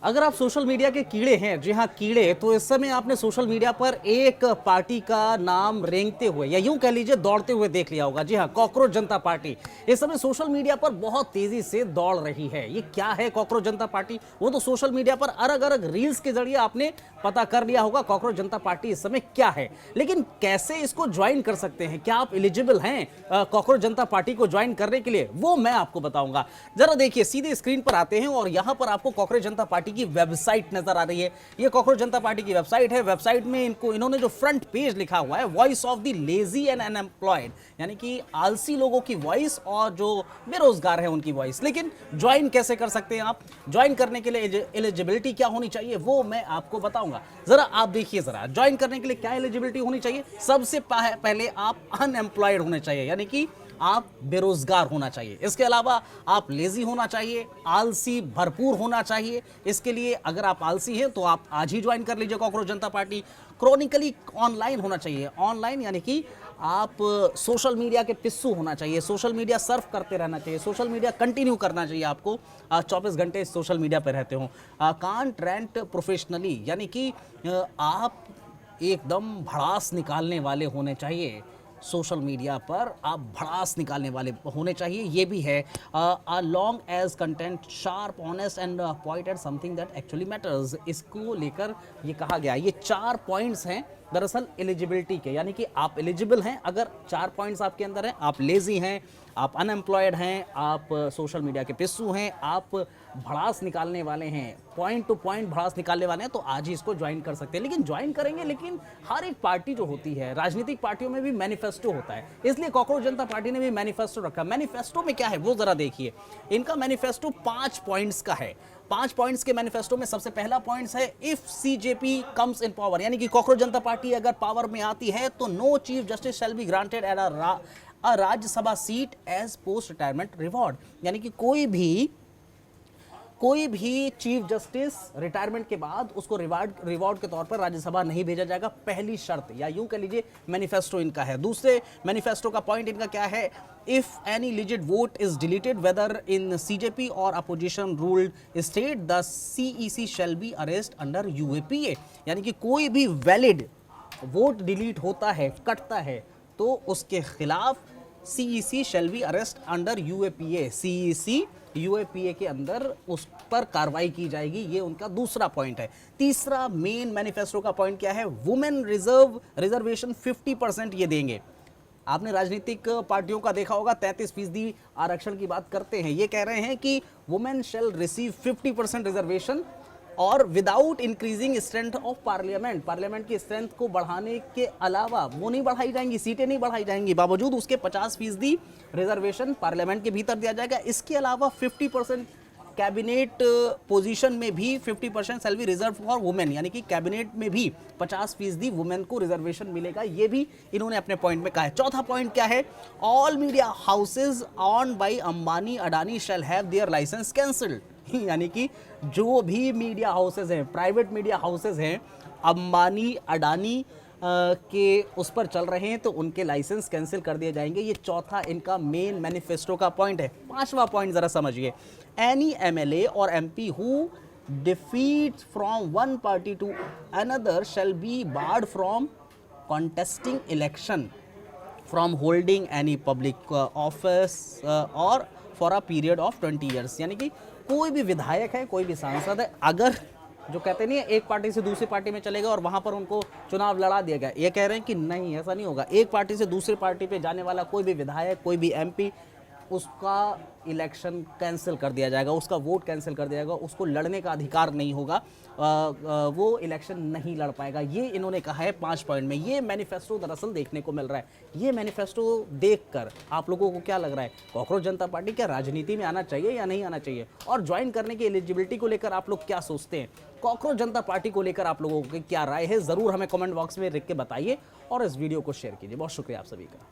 अगर आप social media के कीड़े हैं, जी हाँ कीड़े, तो इस समय आपने सोशल मीडिया पर एक पार्टी का नाम रेंगते हुए या यूं कह लीजिए दौड़ते हुए देख लिया होगा। जी हाँ, कॉकरोच जनता पार्टी इस समय सोशल मीडिया पर बहुत तेजी से दौड़ रही है। ये क्या है कॉकरोच जनता पार्टी? वो तो सोशल मीडिया पर अलग अलग रील्स के जरिए आपने पता कर लिया होगा कॉकरोच जनता पार्टी इस समय क्या है। लेकिन कैसे इसको ज्वाइन कर सकते हैं, क्या आप एलिजिबल हैं कॉकरोच जनता पार्टी को ज्वाइन करने के लिए, वो मैं आपको बताऊंगा। जरा देखिए, सीधे स्क्रीन पर आते हैं और यहां पर आपको कॉकरोच जनता पार्टी की वेबसाइट नजर आ रही है। ये कॉकरोच जनता पार्टी की वेबसाइट है। वेबसाइट में इन्होंने जो फ्रंट पेज लिखा हुआ है, voice of the lazy and unemployed, यानी कि आलसी लोगों की वॉइस और जो बेरोजगार है उनकी वॉइस। लेकिन ज्वाइन कैसे कर सकते हैं आप? ज्वाइन करने के लिए एलिजिबिलिटी क्या होनी चाहिए वो मैं आपको बताऊंगा। जरा आप देखिए, जरा ज्वाइन करने के लिए क्या एलिजिबिलिटी होनी चाहिए। सबसे पहले आप अनएम्प्लॉयड होने चाहिए, यानी कि आप बेरोजगार होना चाहिए। इसके अलावा आप लेजी होना चाहिए, आलसी भरपूर होना चाहिए। इसके लिए अगर आप आलसी हैं तो आप आज ही ज्वाइन कर लीजिए कॉकरोच जनता पार्टी। क्रॉनिकली ऑनलाइन होना चाहिए, ऑनलाइन यानी कि आप सोशल मीडिया के पिस्सू होना चाहिए, सोशल मीडिया सर्फ करते रहना चाहिए, सोशल मीडिया कंटिन्यू करना चाहिए आपको। 24 घंटे सोशल मीडिया पर रहते हो। कांट रेंट प्रोफेशनली, यानी कि आप एकदम भड़ास निकालने वाले होने चाहिए। सोशल मीडिया पर आप भड़ास निकालने वाले होने चाहिए। ये भी है, long as content sharp honest and pointed something that actually matters. इसको लेकर ये कहा गया, ये 4 पॉइंट्स हैं दरअसल एलिजिबिलिटी के, यानी कि आप एलिजिबल हैं अगर 4 पॉइंट्स आपके अंदर हैं। आप लेजी हैं, आप अनएम्प्लॉयड हैं, आप सोशल मीडिया के पिस्सू हैं, आप भड़ास निकालने वाले हैं, पॉइंट टू पॉइंट भड़ास निकालने वाले हैं, तो आज ही इसको ज्वाइन कर सकते हैं। लेकिन ज्वाइन करेंगे, लेकिन हर एक पार्टी जो होती है, राजनीतिक पार्टियों में भी मैनिफेस्टो होता है, इसलिए कॉकरोच जनता पार्टी ने भी मैनिफेस्टो रखा। मैनिफेस्टो में क्या है वो जरा देखिए। इनका मैनिफेस्टो 5 पॉइंट्स का है। 5 पॉइंट्स के मैनिफेस्टो में सबसे पहला पॉइंट है, if CJP comes in power, यानी कि कॉकरोच जनता पार्टी अगर पावर में आती है तो no chief justice shall be granted at a Rajya Sabha seat as post retirement reward, यानी कि कोई भी चीफ जस्टिस रिटायरमेंट के बाद उसको रिवॉर्ड के तौर पर राज्यसभा नहीं भेजा जाएगा, पहली शर्त, या यूं कह लीजिए मैनिफेस्टो इनका है। दूसरे मैनिफेस्टो का पॉइंट इनका क्या है, if any legit vote is deleted whether in BJP or opposition ruled state the CEC shall be arrest under UAPA, यानी कि कोई भी वैलिड वोट डिलीट होता है, कटता है, तो उसके खिलाफ CEC shall be arrest under UAPA, CEC UAPA के अंदर उस पर कार्रवाई की जाएगी। ये उनका दूसरा पॉइंट है। तीसरा मेन मैनिफेस्टो का पॉइंट क्या है, वुमेन रिजर्वेशन 50% ये देंगे। आपने राजनीतिक पार्टियों का देखा होगा, 33% आरक्षण की बात करते हैं। ये कह रहे हैं कि वुमेन शैल रिसीव 50% रिजर्वेशन और without increasing strength of parliament, parliament की स्ट्रेंथ को बढ़ाने के अलावा वो नहीं बढ़ाई जाएंगी, सीटें नहीं बढ़ाई जाएंगी, बावजूद उसके 50% रिजर्वेशन पार्लियामेंट के भीतर दिया जाएगा। इसके अलावा 50% कैबिनेट पोजीशन में भी 50% shall be reserve for women, यानी कि कैबिनेट में भी 50% वुमेन को रिजर्वेशन मिलेगा। ये भी इन्होंने अपने पॉइंट में कहा है। चौथा पॉइंट क्या है, all media houses owned by Ambani Adani shall have their licence cancelled, यानी कि जो भी मीडिया हाउसेज हैं, प्राइवेट मीडिया हाउसेज हैं, अंबानी अडानी के उस पर चल रहे हैं, तो उनके लाइसेंस कैंसिल कर दिए जाएंगे। ये चौथा इनका मेन मैनिफेस्टो का पॉइंट है। पांचवा पॉइंट जरा समझिए, एनी एमएलए और MP who defects from one party to another shall be barred from contesting election from holding any public office और for a period of 20 years, यानी कि कोई भी विधायक है, कोई भी सांसद है, अगर जो कहते नहीं है एक पार्टी से दूसरी पार्टी में चलेगा और वहां पर उनको चुनाव लड़ा दिया गया, ये कह रहे हैं कि नहीं, ऐसा नहीं होगा। एक पार्टी से दूसरी पार्टी पे जाने वाला कोई भी विधायक, कोई भी एमपी, उसका इलेक्शन कैंसिल कर दिया जाएगा, उसका वोट कैंसिल कर दिया जाएगा, उसको लड़ने का अधिकार नहीं होगा, वो इलेक्शन नहीं लड़ पाएगा। ये इन्होंने कहा है 5 पॉइंट में। ये मैनिफेस्टो दरअसल देखने को मिल रहा है। ये मैनिफेस्टो देखकर आप लोगों को क्या लग रहा है, कॉकरोच जनता पार्टी क्या राजनीति में आना चाहिए या नहीं आना चाहिए? और ज्वाइन करने की एलिजिबिलिटी को लेकर आप लोग क्या सोचते हैं? कॉकरोच जनता पार्टी को लेकर आप लोगों की क्या राय है, जरूर हमें कमेंट बॉक्स में लिख के बताइए और इस वीडियो को शेयर कीजिए। बहुत शुक्रिया आप सभी का।